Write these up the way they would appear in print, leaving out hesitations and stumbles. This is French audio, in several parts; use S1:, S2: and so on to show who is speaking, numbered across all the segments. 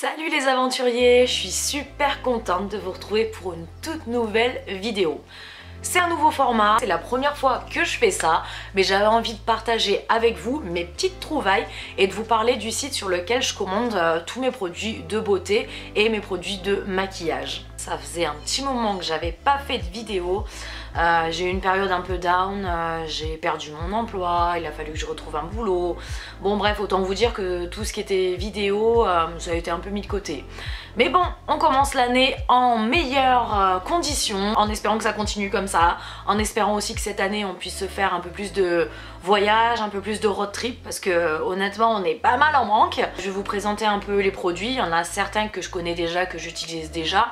S1: Salut les aventuriers, je suis super contente de vous retrouver pour une toute nouvelle vidéo. C'est un nouveau format, c'est la première fois que je fais ça, mais j'avais envie de partager avec vous mes petites trouvailles et de vous parler du site sur lequel je commande tous mes produits de beauté et mes produits de maquillage. Ça faisait un petit moment que j'avais pas fait de vidéo. J'ai eu une période un peu down, j'ai perdu mon emploi, il a fallu que je retrouve un boulot. Bon bref, autant vous dire que tout ce qui était vidéo, ça a été un peu mis de côté. Mais bon, on commence l'année en meilleures conditions, en espérant que ça continue comme ça, en espérant aussi que cette année on puisse se faire un peu plus de voyages, un peu plus de road trip, parce que honnêtement on est pas mal en manque. Je vais vous présenter un peu les produits, il y en a certains que je connais déjà, que j'utilise déjà,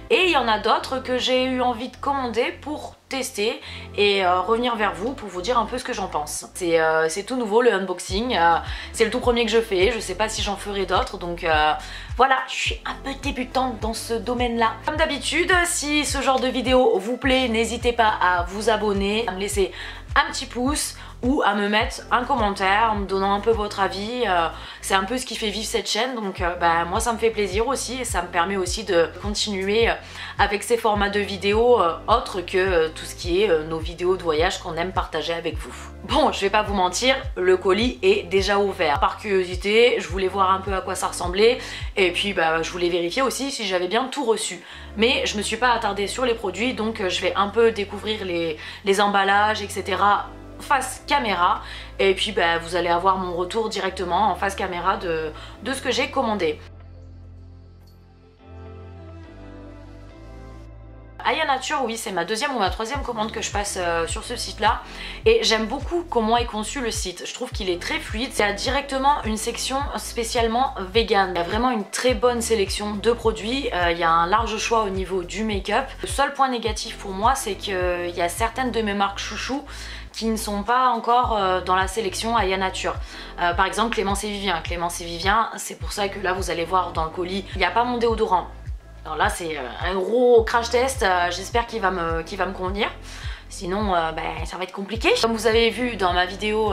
S1: et il y en a d'autres que j'ai eu envie de commander pour tester et revenir vers vous pour vous dire un peu ce que j'en pense. C'est tout nouveau le unboxing, c'est le tout premier que je fais, je sais pas si j'en ferai d'autres, donc voilà, je suis un peu débutante dans ce domaine-là. Comme d'habitude, si ce genre de vidéo vous plaît, n'hésitez pas à vous abonner, à me laisser un petit pouce ou à me mettre un commentaire en me donnant un peu votre avis. C'est un peu ce qui fait vivre cette chaîne, donc moi ça me fait plaisir aussi et ça me permet aussi de continuer avec ces formats de vidéos autres que tout ce qui est nos vidéos de voyage qu'on aime partager avec vous. Bon, je vais pas vous mentir, le colis est déjà ouvert. Par curiosité, je voulais voir un peu à quoi ça ressemblait et puis je voulais vérifier aussi si j'avais bien tout reçu. Mais je me suis pas attardée sur les produits, donc je vais un peu découvrir les emballages, etc. face caméra, et puis vous allez avoir mon retour directement en face caméra de ce que j'ai commandé. Aya Nature, oui, c'est ma deuxième ou ma troisième commande que je passe sur ce site là, et j'aime beaucoup comment est conçu le site. Je trouve qu'il est très fluide, il y a directement une section spécialement vegan. Il y a vraiment une très bonne sélection de produits, il y a un large choix au niveau du make-up. Le seul point négatif pour moi, c'est qu'il y a certaines de mes marques chouchous qui ne sont pas encore dans la sélection Aya Nature. Par exemple Clémence et Vivien. Clémence et Vivien, c'est pour ça que là vous allez voir dans le colis, il n'y a pas mon déodorant. Alors là c'est un gros crash test, j'espère qu'il va me convenir. Sinon ça va être compliqué. Comme vous avez vu dans ma vidéo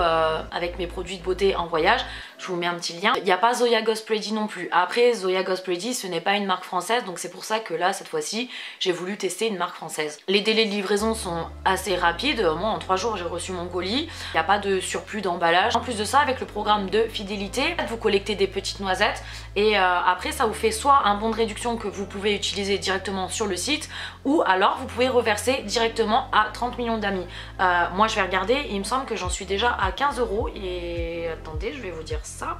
S1: avec mes produits de beauté en voyage, je vous mets un petit lien. Il n'y a pas Zoya Ghost Ready non plus. Après, Zoya Ghost Ready, ce n'est pas une marque française, donc c'est pour ça que là, cette fois-ci, j'ai voulu tester une marque française. Les délais de livraison sont assez rapides. Moi, en 3 jours, j'ai reçu mon colis. Il n'y a pas de surplus d'emballage. En plus de ça, avec le programme de fidélité, vous collectez des petites noisettes et après, ça vous fait soit un bon de réduction que vous pouvez utiliser directement sur le site, ou alors vous pouvez reverser directement à 30 millions d'amis. Moi, je vais regarder. Il me semble que j'en suis déjà à 15 € et attendez, je vais vous dire ça.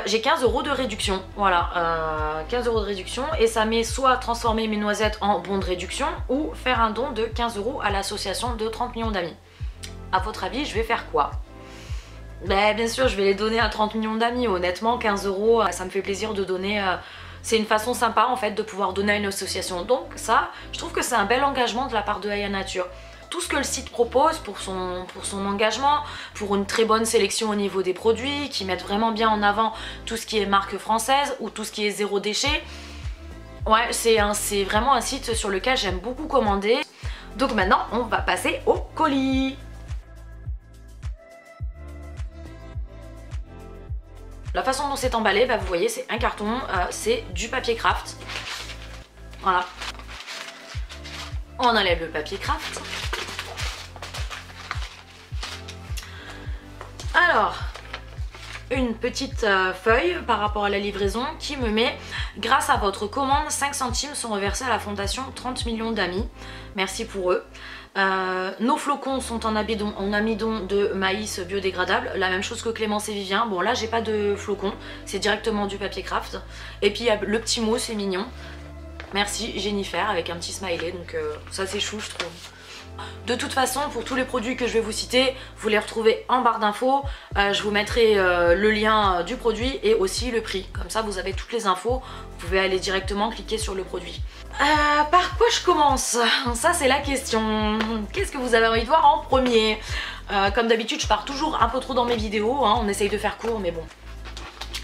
S1: J'ai 15 € de réduction, voilà, 15 € de réduction, et ça met soit transformer mes noisettes en bon de réduction ou faire un don de 15 € à l'association de 30 millions d'amis. À votre avis, je vais faire quoi? Bien sûr, je vais les donner à 30 millions d'amis. Honnêtement, 15 €, ça me fait plaisir de donner. C'est une façon sympa en fait de pouvoir donner à une association. Donc ça, je trouve que c'est un bel engagement de la part de Aya Nature. Tout ce que le site propose pour son engagement, pour une très bonne sélection au niveau des produits, qui mettent vraiment bien en avant tout ce qui est marque française ou tout ce qui est zéro déchet. Ouais, c'est vraiment un site sur lequel j'aime beaucoup commander. Donc maintenant, on va passer au colis. La façon dont c'est emballé, vous voyez, c'est un carton, c'est du papier craft. Voilà. On enlève le papier craft. Alors, une petite feuille par rapport à la livraison qui me met: grâce à votre commande, 5 centimes sont reversés à la fondation 30 millions d'amis. Merci pour eux. Nos flocons sont en amidon de maïs biodégradable, la même chose que Clémence et Vivien. Bon là j'ai pas de flocons, c'est directement du papier craft. Et puis il y a le petit mot, c'est mignon. Merci Jennifer, avec un petit smiley, donc ça c'est chou je trouve. De toute façon, pour tous les produits que je vais vous citer, vous les retrouvez en barre d'infos. Je vous mettrai le lien du produit et aussi le prix. Comme ça, vous avez toutes les infos. Vous pouvez aller directement cliquer sur le produit. Par quoi je commence? Ça, c'est la question. Qu'est-ce que vous avez envie de voir en premier? Comme d'habitude, je pars toujours un peu trop dans mes vidéos. Hein. On essaye de faire court, mais bon.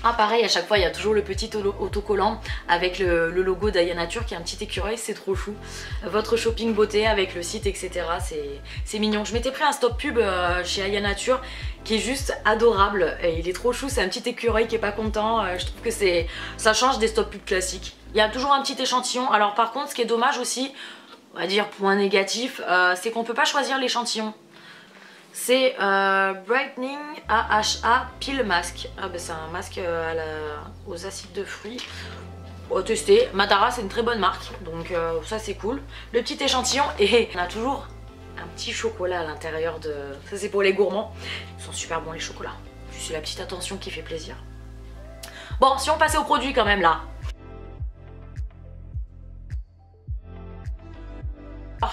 S1: Ah pareil, à chaque fois il y a toujours le petit autocollant avec le logo d'Aya Nature qui est un petit écureuil, c'est trop chou. Votre shopping beauté avec le site, etc. C'est mignon. Je m'étais pris un stop pub chez Aya Nature qui est juste adorable et il est trop chou, c'est un petit écureuil qui est pas content. Je trouve que ça change des stop pubs classiques. Il y a toujours un petit échantillon. Alors par contre ce qui est dommage aussi, on va dire point négatif, c'est qu'on peut pas choisir l'échantillon. C'est Brightening AHA Peel Mask. Ah bah c'est un masque aux acides de fruits. Bon, tester. Matara c'est une très bonne marque, donc ça c'est cool. Le petit échantillon et on a toujours un petit chocolat à l'intérieur de... Ça c'est pour les gourmands. Ils sont super bons les chocolats. C'est la petite attention qui fait plaisir. Bon, si on passait aux produits quand même là. Oh.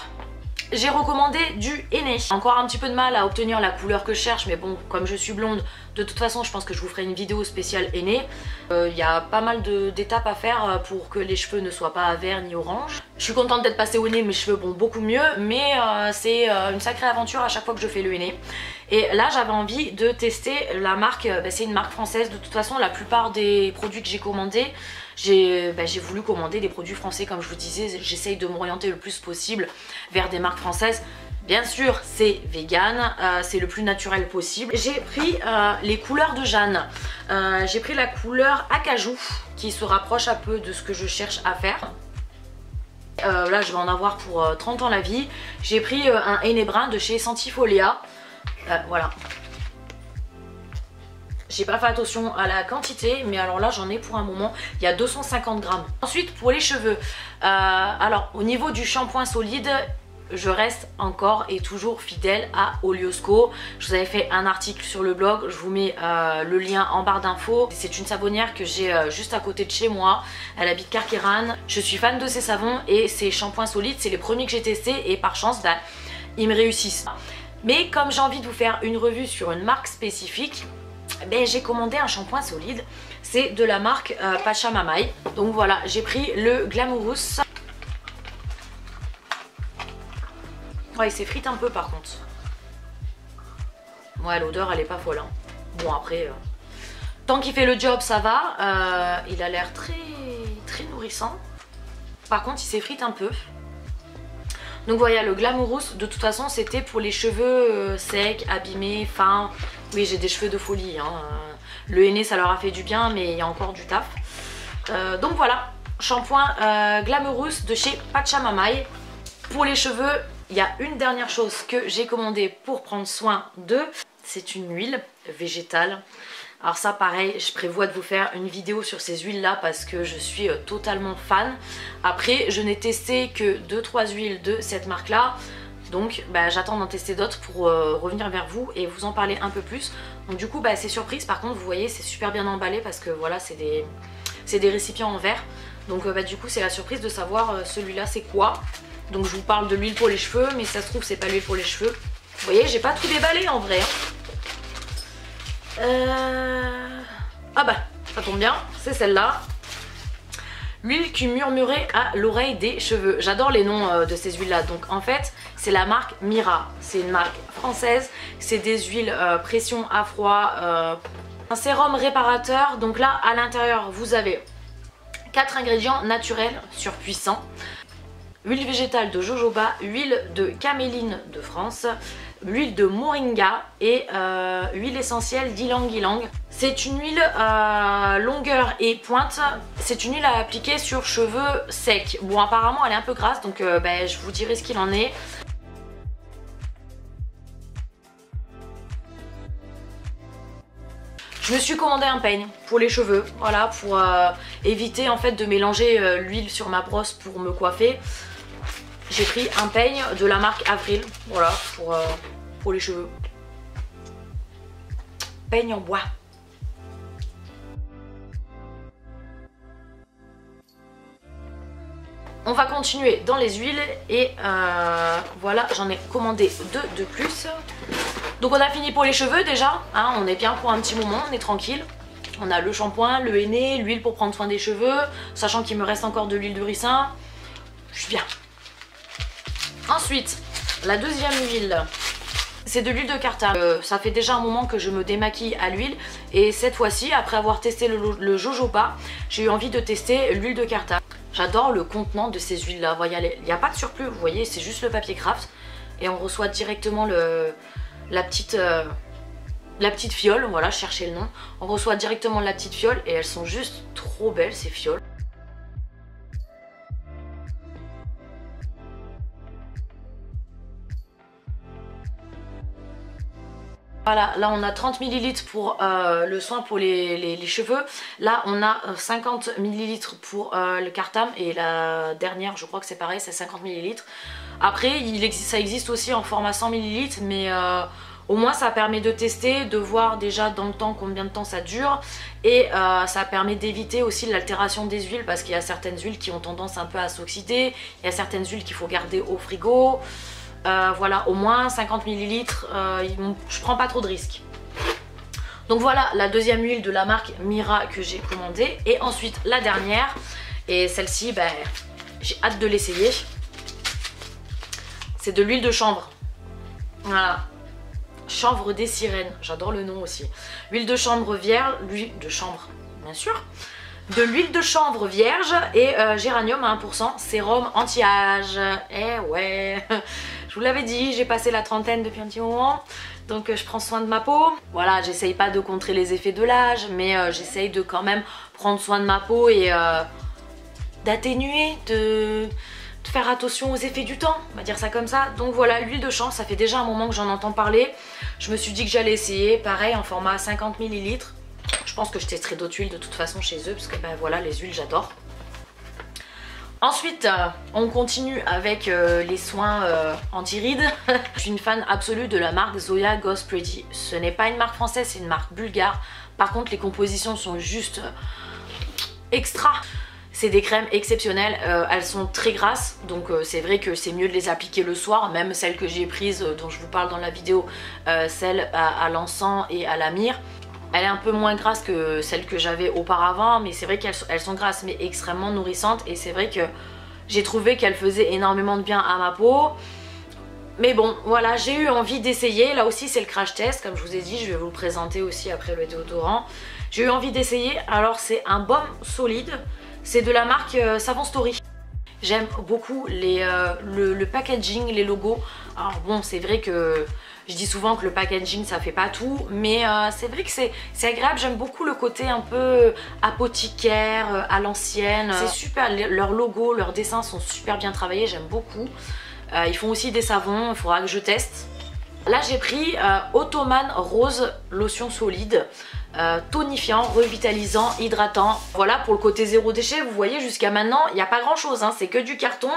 S1: J'ai recommandé du henné. Encore un petit peu de mal à obtenir la couleur que je cherche, mais bon, comme je suis blonde, de toute façon, je pense que je vous ferai une vidéo spéciale henné. Il y a pas mal d'étapes à faire pour que les cheveux ne soient pas verts ni orange. Je suis contente d'être passée au henné, mes cheveux vont beaucoup mieux, mais c'est une sacrée aventure à chaque fois que je fais le henné. Et là, j'avais envie de tester la marque, c'est une marque française. De toute façon, la plupart des produits que j'ai commandés, j'ai voulu commander des produits français. Comme je vous disais, j'essaye de m'orienter le plus possible vers des marques françaises. Bien sûr, c'est vegan, c'est le plus naturel possible. J'ai pris les couleurs de Jeanne. J'ai pris la couleur acajou qui se rapproche un peu de ce que je cherche à faire. Là, je vais en avoir pour 30 ans la vie. J'ai pris un henné brun de chez Sentifolia. Voilà. J'ai pas fait attention à la quantité, mais alors là j'en ai pour un moment. Il y a 250 grammes. Ensuite pour les cheveux, alors au niveau du shampoing solide, je reste encore et toujours fidèle à Oliosco. Je vous avais fait un article sur le blog, je vous mets le lien en barre d'infos. C'est une savonnière que j'ai juste à côté de chez moi. Elle habite Carqueiranne. Je suis fan de ces savons et ces shampoings solides, c'est les premiers que j'ai testés et par chance, ils me réussissent. Mais comme j'ai envie de vous faire une revue sur une marque spécifique, j'ai commandé un shampoing solide. C'est de la marque Pachamamay. Donc voilà, j'ai pris le Glamorous. Ouais, il s'effrite un peu par contre. Ouais, l'odeur elle est pas folle. Hein. Bon après, tant qu'il fait le job ça va. Il a l'air très nourrissant. Par contre il s'effrite un peu. Donc voilà, le Glamorous, de toute façon c'était pour les cheveux secs, abîmés, fins. Oui, j'ai des cheveux de folie, hein. Le henné ça leur a fait du bien, mais il y a encore du taf. Donc voilà, shampoing Glamorous de chez Pachamamay. Pour les cheveux, il y a une dernière chose que j'ai commandée pour prendre soin d'eux. C'est une huile végétale. Alors ça pareil, je prévois de vous faire une vidéo sur ces huiles là parce que je suis totalement fan. Après je n'ai testé que 2-3 huiles de cette marque là. Donc j'attends d'en tester d'autres pour revenir vers vous et vous en parler un peu plus. Donc du coup c'est surprise, par contre vous voyez c'est super bien emballé parce que voilà c'est des récipients en verre. Donc du coup c'est la surprise de savoir celui-là c'est quoi. Donc je vous parle de l'huile pour les cheveux, mais ça se trouve c'est pas l'huile pour les cheveux. Vous voyez j'ai pas tout déballé en vrai. Ah ça tombe bien, c'est celle-là. L'huile qui murmurait à l'oreille des cheveux. J'adore les noms de ces huiles là. Donc en fait c'est la marque Mira. C'est une marque française. C'est des huiles pression à froid. Un sérum réparateur. Donc là à l'intérieur vous avez 4 ingrédients naturels surpuissants. Huile végétale de jojoba, huile de caméline de France, l'huile de moringa et huile essentielle d'ylang-ylang. C'est une huile longueur et pointe. C'est une huile à appliquer sur cheveux secs. Bon apparemment elle est un peu grasse donc je vous dirai ce qu'il en est. Je me suis commandé un peigne pour les cheveux, voilà, pour éviter en fait de mélanger l'huile sur ma brosse pour me coiffer. J'ai pris un peigne de la marque Avril, voilà, pour les cheveux. Peigne en bois. On va continuer dans les huiles et voilà, j'en ai commandé 2 de plus. Donc on a fini pour les cheveux déjà, hein, on est bien pour un petit moment, on est tranquille. On a le shampoing, le henné, l'huile pour prendre soin des cheveux, sachant qu'il me reste encore de l'huile de ricin. Je suis bien. Ensuite, la deuxième huile, C'est de l'huile de Carta. Ça fait déjà un moment que je me démaquille à l'huile et cette fois-ci, après avoir testé le jojoba, j'ai eu envie de tester l'huile de Carta. J'adore le contenant de ces huiles là, vous voyez, il n'y a pas de surplus, vous voyez, c'est juste le papier craft et on reçoit directement la petite fiole, voilà, je cherchais le nom. On reçoit directement la petite fiole et elles sont juste trop belles ces fioles. Voilà, là on a 30 ml pour le soin pour les cheveux. Là on a 50 ml pour le Cartam et la dernière je crois que c'est pareil, c'est 50 ml. Après ça existe aussi en format 100 ml mais au moins ça permet de tester, de voir déjà dans le temps combien de temps ça dure et ça permet d'éviter aussi l'altération des huiles parce qu'il y a certaines huiles qui ont tendance un peu à s'oxyder, il y a certaines huiles qu'il faut garder au frigo. Voilà, au moins 50 ml, je prends pas trop de risques. Donc voilà la deuxième huile de la marque Mira que j'ai commandée. Et ensuite la dernière, et celle-ci, ben, j'ai hâte de l'essayer. C'est de l'huile de chanvre. Voilà, chanvre des sirènes, j'adore le nom aussi. Huile de chanvre vierge, l'huile de chanvre, bien sûr. De l'huile de chanvre vierge et géranium à 1%, sérum anti-âge. Eh ouais, je vous l'avais dit, j'ai passé la trentaine depuis un petit moment, donc je prends soin de ma peau. Voilà, j'essaye pas de contrer les effets de l'âge, mais j'essaye de quand même prendre soin de ma peau et d'atténuer, de faire attention aux effets du temps, on va dire ça comme ça. Donc voilà, l'huile de chanvre, ça fait déjà un moment que j'en entends parler. Je me suis dit que j'allais essayer, pareil en format 50 ml. Je pense que je testerai d'autres huiles de toute façon chez eux parce que ben voilà, les huiles j'adore. Ensuite on continue avec les soins anti-rides. Je suis une fan absolue de la marque Zoya Ghost Pretty. Ce n'est pas une marque française, c'est une marque bulgare. Par contre les compositions sont juste extra. C'est des crèmes exceptionnelles, elles sont très grasses, donc c'est vrai que c'est mieux de les appliquer le soir, même celles que j'ai prises dont je vous parle dans la vidéo, celle à l'encens et à la myrrhe. Elle est un peu moins grasse que celle que j'avais auparavant, mais c'est vrai qu'elles sont grasses mais extrêmement nourrissantes et c'est vrai que j'ai trouvé qu'elles faisaient énormément de bien à ma peau. Mais bon, voilà, j'ai eu envie d'essayer. Là aussi c'est le crash test, comme je vous ai dit, je vais vous le présenter aussi après le déodorant. J'ai eu envie d'essayer, alors c'est un baume solide, c'est de la marque Savon Story. J'aime beaucoup le packaging, les logos. Alors bon, c'est vrai que je dis souvent que le packaging ça fait pas tout, mais c'est vrai que c'est agréable. J'aime beaucoup le côté un peu apothicaire, à l'ancienne. C'est super, leurs logos, leurs dessins sont super bien travaillés, j'aime beaucoup. Ils font aussi des savons, il faudra que je teste. Là j'ai pris Ottoman Rose lotion solide. Tonifiant, revitalisant, hydratant. Voilà pour le côté zéro déchet. Vous voyez jusqu'à maintenant il n'y a pas grand chose, hein. C'est que du carton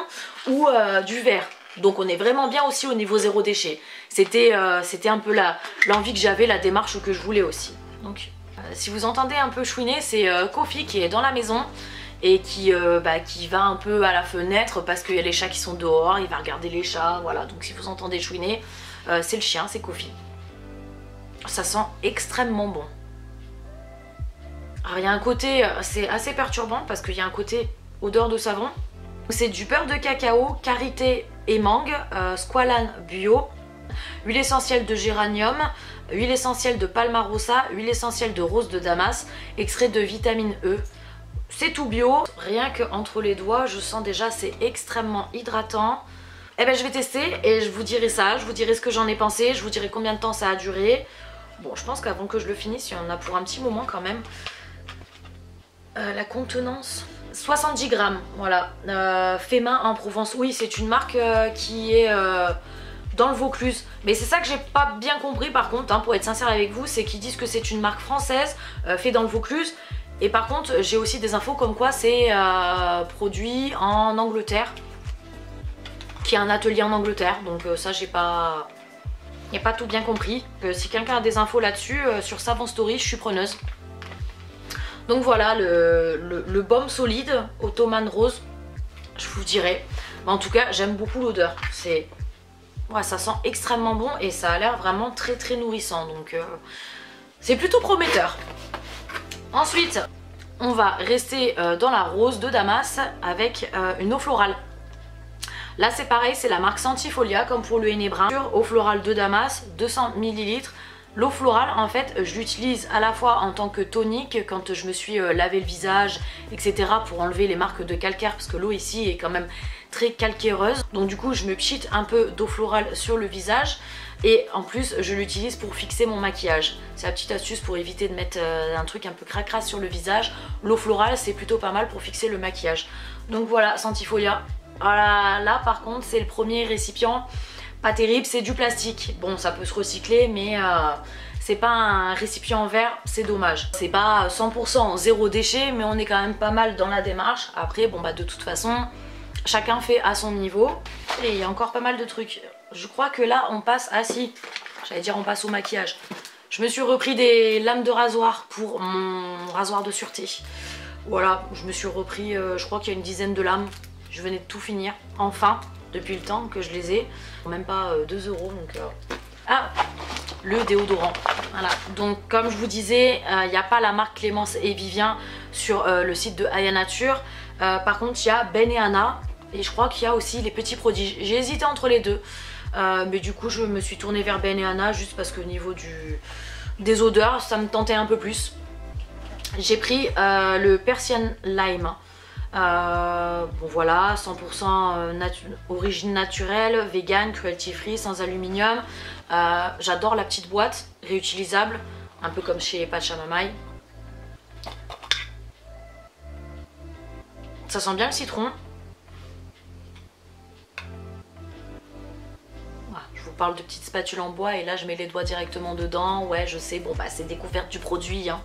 S1: ou du verre. Donc on est vraiment bien aussi au niveau zéro déchet. C'était un peu l'envie que j'avais, la démarche que je voulais aussi. Donc si vous entendez un peu chouiner, c'est Kofi qui est dans la maison et qui va un peu à la fenêtre parce qu'il y a les chats qui sont dehors, il va regarder les chats, voilà. Donc si vous entendez chouiner, c'est le chien, c'est Kofi. Ça sent extrêmement bon. Alors il y a un côté, c'est assez perturbant parce qu'il y a un côté odeur de savon. C'est du beurre de cacao, karité et mangue, squalane bio, huile essentielle de géranium, huile essentielle de palmarosa, huile essentielle de rose de Damas, extrait de vitamine E. C'est tout bio, rien que entre les doigts, je sens déjà c'est extrêmement hydratant. Eh ben je vais tester et je vous dirai ça, je vous dirai ce que j'en ai pensé, je vous dirai combien de temps ça a duré. Bon, je pense qu'avant que je le finisse, il y en a pour un petit moment quand même. La contenance, 70 grammes, voilà, fait main en Provence. Oui, c'est une marque qui est dans le Vaucluse. Mais c'est ça que j'ai pas bien compris par contre, hein, pour être sincère avec vous, c'est qu'ils disent que c'est une marque française, fait dans le Vaucluse. Et par contre, j'ai aussi des infos comme quoi c'est produit en Angleterre, qui a un atelier en Angleterre. Donc ça, j'ai pas tout bien compris. Si quelqu'un a des infos là-dessus, sur Savon Story, je suis preneuse. Donc voilà le baume solide Ottoman Rose, je vous dirai. Mais en tout cas j'aime beaucoup l'odeur. Ouais, ça sent extrêmement bon et ça a l'air vraiment très très nourrissant. Donc c'est plutôt prometteur. Ensuite on va rester dans la rose de Damas avec une eau florale. Là c'est pareil, c'est la marque Sentifolia comme pour le henné brun. Eau florale de Damas, 200 ml. L'eau florale en fait je l'utilise à la fois en tant que tonique quand je me suis lavé le visage etc. pour enlever les marques de calcaire parce que l'eau ici est quand même très calcaireuse. Donc du coup je me pchite un peu d'eau florale sur le visage et en plus je l'utilise pour fixer mon maquillage. C'est la petite astuce pour éviter de mettre un truc un peu cracra sur le visage. L'eau florale c'est plutôt pas mal pour fixer le maquillage. Donc voilà, Sentifolia. Voilà, là par contre c'est le premier récipient. Pas terrible, c'est du plastique. Bon, ça peut se recycler, mais c'est pas un récipient en verre, c'est dommage. C'est pas 100% zéro déchet, mais on est quand même pas mal dans la démarche. Après, bon bah de toute façon, chacun fait à son niveau. Et il y a encore pas mal de trucs. Je crois que là, on passe... Ah si, j'allais dire on passe au maquillage. Je me suis repris des lames de rasoir pour mon rasoir de sûreté. Voilà, je me suis repris, je crois qu'il y a une dizaine de lames. Je venais de tout finir, enfin. Depuis le temps que je les ai, même pas 2 € donc ah, le déodorant, voilà. Donc comme je vous disais, il n'y a pas la marque Clémence et Vivien sur le site de Aya Nature. Par contre il y a Ben et Anna et je crois qu'il y a aussi les petits prodiges. J'ai hésité entre les deux, mais du coup je me suis tournée vers Ben et Anna juste parce que au niveau des odeurs ça me tentait un peu plus. J'ai pris le Persian Lime. Bon voilà, 100% origine naturelle, vegan, cruelty free, sans aluminium. J'adore la petite boîte réutilisable, un peu comme chez Pachamamaï. Ça sent bien le citron. Voilà, je vous parle de petites spatules en bois et là je mets les doigts directement dedans. Ouais, je sais, bon bah c'est découverte du produit hein.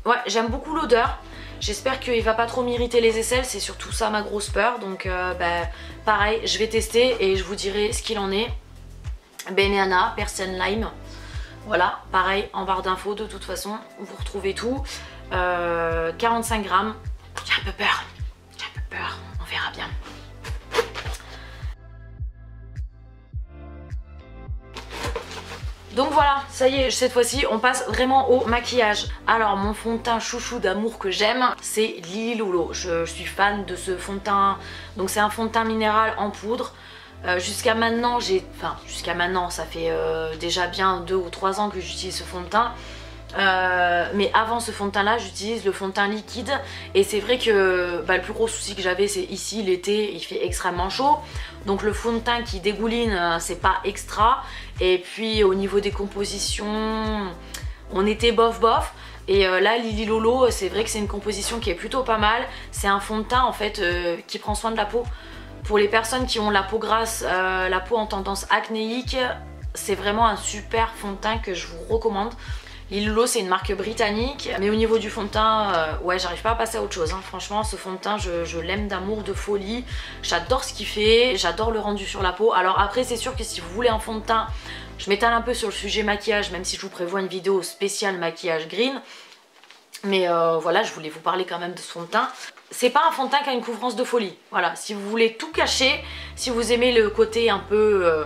S1: Ouais, j'aime beaucoup l'odeur. J'espère qu'il va pas trop m'irriter les aisselles, c'est surtout ça ma grosse peur. Donc bah, pareil, je vais tester et je vous dirai ce qu'il en est. Ben et Anna, Persian Lime. Voilà, pareil, en barre d'infos de toute façon, vous retrouvez tout. 45 grammes. J'ai un peu peur, on verra bien. Donc voilà, ça y est, cette fois-ci, on passe vraiment au maquillage. Alors, mon fond de teint chouchou d'amour que j'aime, c'est Lily Lolo. Je suis fan de ce fond de teint. Donc c'est un fond de teint minéral en poudre. Jusqu'à maintenant, ça fait déjà bien 2 ou 3 ans que j'utilise ce fond de teint. Mais avant ce fond de teint là j'utilise le fond de teint liquide et c'est vrai que le plus gros souci que j'avais c'est ici l'été il fait extrêmement chaud donc le fond de teint qui dégouline c'est pas extra et puis au niveau des compositions on était bof bof et là Lily Lolo c'est vrai que c'est une composition qui est plutôt pas mal. C'est un fond de teint en fait qui prend soin de la peau pour les personnes qui ont la peau grasse, la peau en tendance acnéique. C'est vraiment un super fond de teint que je vous recommande. Lily Lolo c'est une marque britannique mais au niveau du fond de teint ouais j'arrive pas à passer à autre chose hein. Franchement ce fond de teint je l'aime d'amour de folie. J'adore ce qu'il fait, j'adore le rendu sur la peau. Alors après c'est sûr que si vous voulez un fond de teint, je m'étale un peu sur le sujet maquillage même si je vous prévois une vidéo spéciale maquillage green. Mais voilà, je voulais vous parler quand même de ce fond de teint. C'est pas un fond de teint qui a une couvrance de folie. Voilà, si vous voulez tout cacher, si vous aimez le côté un peu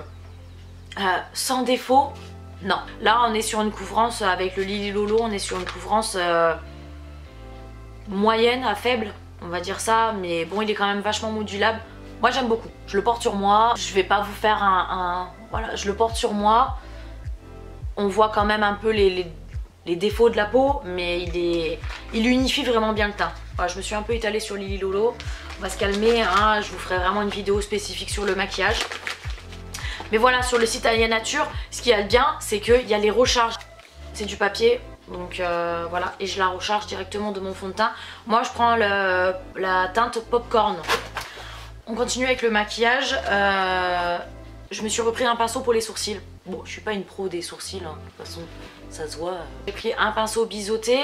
S1: sans défaut, non. Là on est sur une couvrance avec le Lily Lolo, on est sur une couvrance moyenne à faible, on va dire ça, mais bon il est quand même vachement modulable. Moi j'aime beaucoup, je le porte sur moi, je vais pas vous faire voilà, je le porte sur moi. On voit quand même un peu les défauts de la peau, mais il unifie vraiment bien le teint. Voilà, je me suis un peu étalée sur Lily Lolo, on va se calmer, hein, je vous ferai vraiment une vidéo spécifique sur le maquillage. Mais voilà, sur le site Aya Nature, ce qu'il y a de bien, c'est qu'il y a les recharges. C'est du papier, donc voilà, et je la recharge directement de mon fond de teint. Moi, je prends la teinte Popcorn. On continue avec le maquillage. Je me suis repris un pinceau pour les sourcils. Bon, je suis pas une pro des sourcils, hein. De toute façon, ça se voit. J'ai pris un pinceau biseauté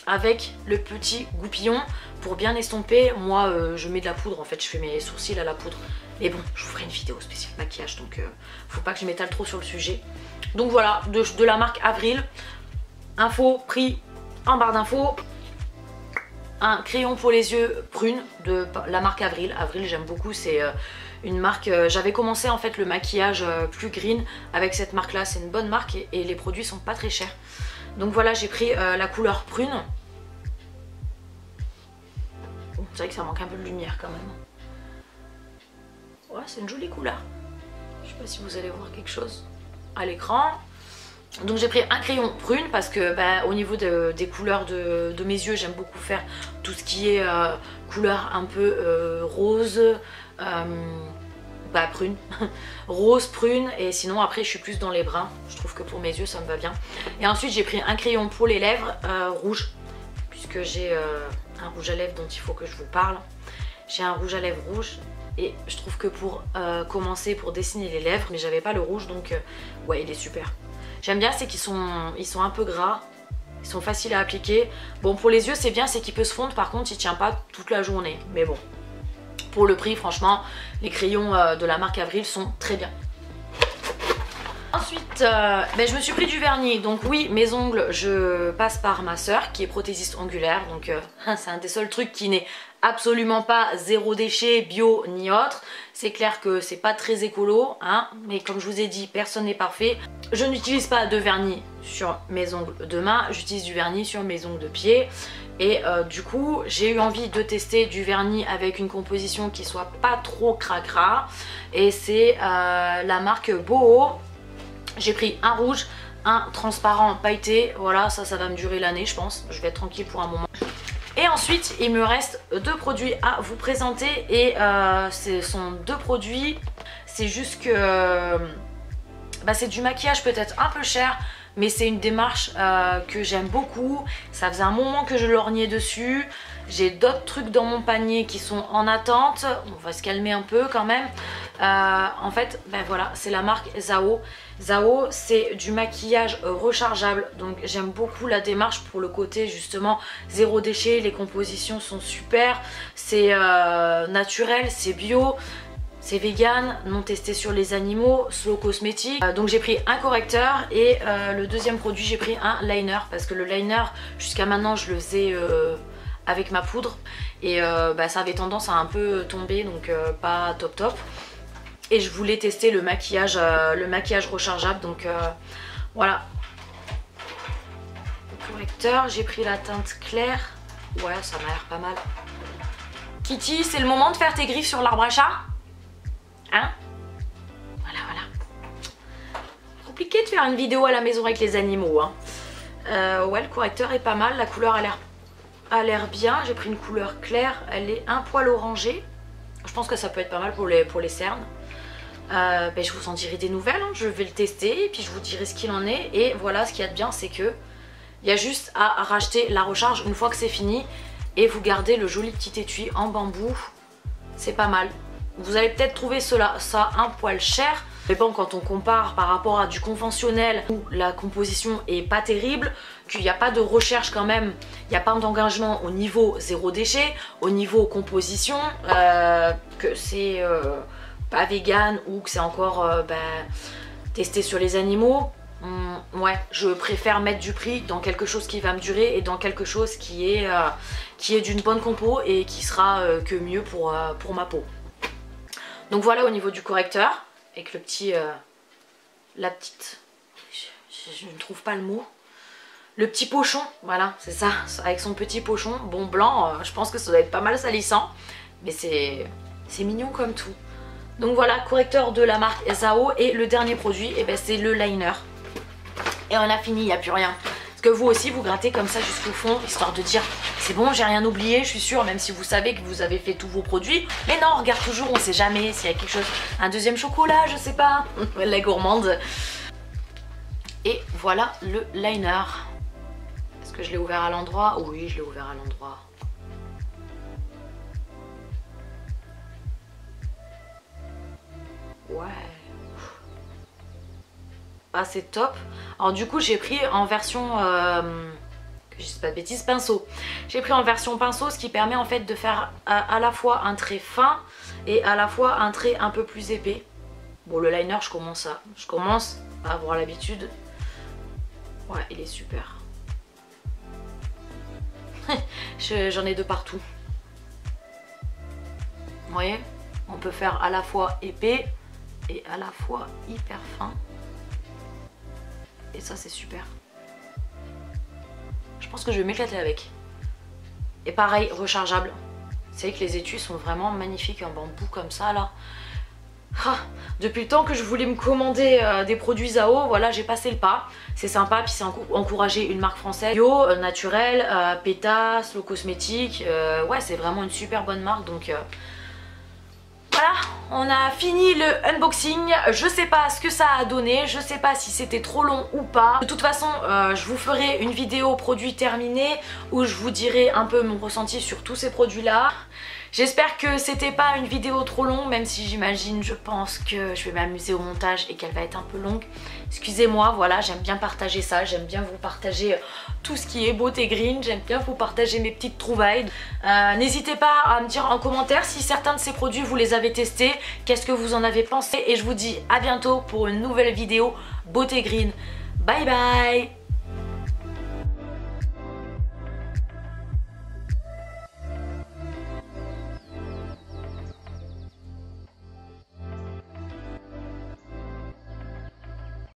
S1: avec le petit goupillon pour bien estomper. Moi, je mets de la poudre, en fait, je fais mes sourcils à la poudre. Mais bon, je vous ferai une vidéo spéciale maquillage, donc faut pas que je m'étale trop sur le sujet. Donc voilà, de la marque Avril. Info, prix en barre d'infos. Un crayon pour les yeux prune de la marque Avril. Avril, j'aime beaucoup, c'est une marque... J'avais commencé en fait le maquillage plus green avec cette marque là, c'est une bonne marque et les produits sont pas très chers. Donc voilà, j'ai pris la couleur prune. Bon, c'est vrai que ça manque un peu de lumière quand même. Ouais, c'est une jolie couleur. Je sais pas si vous allez voir quelque chose à l'écran. Donc j'ai pris un crayon prune parce que au niveau des couleurs de mes yeux, j'aime beaucoup faire tout ce qui est couleur un peu rose, prune, rose, prune, et sinon après je suis plus dans les bruns. Je trouve que pour mes yeux ça me va bien. Et ensuite j'ai pris un crayon pour les lèvres rouge, puisque j'ai un rouge à lèvres dont il faut que je vous parle. J'ai un rouge à lèvres rouge. Et je trouve que pour commencer, pour dessiner les lèvres, mais j'avais pas le rouge, donc ouais, il est super. J'aime bien, c'est qu'ils sont un peu gras, ils sont faciles à appliquer. Bon, pour les yeux, c'est bien, c'est qu'il peut se fondre, par contre, il tient pas toute la journée. Mais bon, pour le prix, franchement, les crayons de la marque Avril sont très bien. Ensuite, je me suis pris du vernis. Donc oui, mes ongles, je passe par ma soeur qui est prothésiste ongulaire. Donc c'est un des seuls trucs qui n'est absolument pas zéro déchet, bio ni autre. C'est clair que c'est pas très écolo, hein, mais comme je vous ai dit, personne n'est parfait. Je n'utilise pas de vernis sur mes ongles de main, j'utilise du vernis sur mes ongles de pied. Et du coup, j'ai eu envie de tester du vernis avec une composition qui soit pas trop cracra. Et c'est la marque Boho. J'ai pris un rouge, un transparent pailleté. Voilà, ça va me durer l'année, je pense. Je vais être tranquille pour un moment. Et ensuite, il me reste 2 produits à vous présenter. Et ce sont 2 produits. C'est juste que c'est du maquillage peut-être un peu cher, mais c'est une démarche que j'aime beaucoup. Ça faisait un moment que je lorgnais dessus. J'ai d'autres trucs dans mon panier qui sont en attente. On va se calmer un peu quand même. En fait, voilà, c'est la marque Zao. Zao, c'est du maquillage rechargeable. Donc j'aime beaucoup la démarche pour le côté justement zéro déchet. Les compositions sont super. C'est naturel, c'est bio. C'est vegan, non testé sur les animaux, slow cosmétique. Donc j'ai pris un correcteur et le deuxième produit j'ai pris un liner parce que le liner jusqu'à maintenant je le faisais avec ma poudre et ça avait tendance à un peu tomber, donc pas top top. Et je voulais tester le maquillage rechargeable, donc voilà. Le correcteur, j'ai pris la teinte claire. Ouais, ça m'a l'air pas mal. Kitty, c'est le moment de faire tes griffes sur l'arbre à chat? Hein? Voilà, voilà. Compliqué de faire une vidéo à la maison avec les animaux, hein. Ouais, le correcteur est pas mal, la couleur a l'air bien. J'ai pris une couleur claire, elle est un poil orangée. Je pense que ça peut être pas mal pour les cernes. Je vous en dirai des nouvelles, hein. Je vais le tester et puis je vous dirai ce qu'il en est. Et voilà, ce qu'il y a de bien, c'est que il y a juste à racheter la recharge une fois que c'est fini et vous gardez le joli petit étui en bambou. C'est pas mal. Vous allez peut-être trouver ça un poil cher, mais bon, quand on compare par rapport à du conventionnel où la composition est pas terrible, qu'il n'y a pas de recherche quand même, il n'y a pas d'engagement au niveau zéro déchet, au niveau composition, que c'est pas vegan ou que c'est encore testé sur les animaux. Ouais, je préfère mettre du prix dans quelque chose qui va me durer et dans quelque chose qui est d'une bonne compo et qui sera que mieux pour ma peau. Donc voilà au niveau du correcteur, avec le petit, la petite, je ne trouve pas le mot, le petit pochon, voilà, c'est ça, avec son petit pochon, bon blanc, je pense que ça doit être pas mal salissant, mais c'est mignon comme tout. Donc voilà, correcteur de la marque Zao, et le dernier produit, c'est le liner. Et on a fini, il n'y a plus rien. Parce que vous aussi, vous grattez comme ça jusqu'au fond, histoire de dire c'est bon, j'ai rien oublié, je suis sûre, même si vous savez que vous avez fait tous vos produits. Mais non, on regarde toujours, on sait jamais s'il y a quelque chose. Un deuxième chocolat, je sais pas. La gourmande. Et voilà le liner. Est-ce que je l'ai ouvert à l'endroit? Oui, je l'ai ouvert à l'endroit. Ouais. Ah, c'est top. Alors du coup j'ai pris en version que je dis pas de bêtises, pinceau. J'ai pris en version pinceau, ce qui permet en fait de faire à la fois un trait fin et à la fois un trait un peu plus épais. Bon, le liner je commence à avoir l'habitude. Ouais, il est super. J'en ai de partout. Vous voyez, on peut faire à la fois épais et à la fois hyper fin. Et ça c'est super. Je pense que je vais m'éclater avec. Et pareil, rechargeable. Vous savez que les étuis sont vraiment magnifiques en bambou comme ça là. Ah, depuis le temps que je voulais me commander des produits Zao, voilà, j'ai passé le pas. C'est sympa, puis c'est encourager une marque française bio, naturelle, PETA, Slow Cosmétique. Ouais, c'est vraiment une super bonne marque, donc voilà, on a fini le unboxing. Je sais pas ce que ça a donné, je sais pas si c'était trop long ou pas. De toute façon, je vous ferai une vidéo produit terminé où je vous dirai un peu mon ressenti sur tous ces produits là. J'espère que c'était pas une vidéo trop longue, même si j'imagine, je pense que je vais m'amuser au montage et qu'elle va être un peu longue. Excusez-moi, voilà, j'aime bien partager ça, j'aime bien vous partager tout ce qui est beauté green, j'aime bien vous partager mes petites trouvailles. N'hésitez pas à me dire en commentaire si certains de ces produits vous les avez testés, qu'est-ce que vous en avez pensé, et je vous dis à bientôt pour une nouvelle vidéo beauté green. Bye bye!